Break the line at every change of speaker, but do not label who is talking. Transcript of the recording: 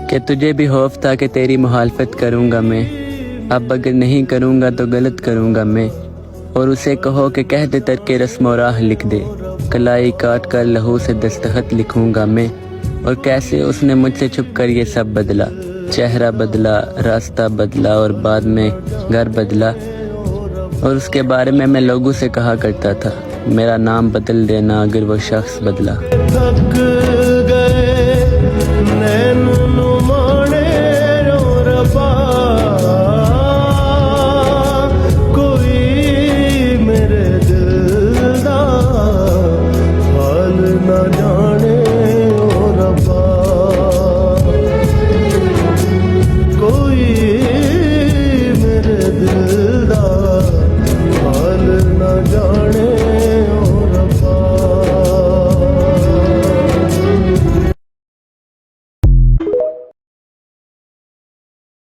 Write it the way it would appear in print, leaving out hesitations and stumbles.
कि तुझे भी खौफ था कि तेरी मुखालफत करूँगा मैं, अब अगर नहीं करूँगा तो गलत करूँगा मैं। और उसे कहो कि कह दे तरके रस्म और राह लिख दे, कलाई काट कर लहू से दस्तखत लिखूँगा मैं। और कैसे उसने मुझसे छुप कर ये सब बदला, चेहरा बदला, रास्ता बदला और बाद में घर बदला। और उसके बारे में मैं लोगों से कहा करता था, मेरा नाम बदल देना अगर वो शख्स बदला।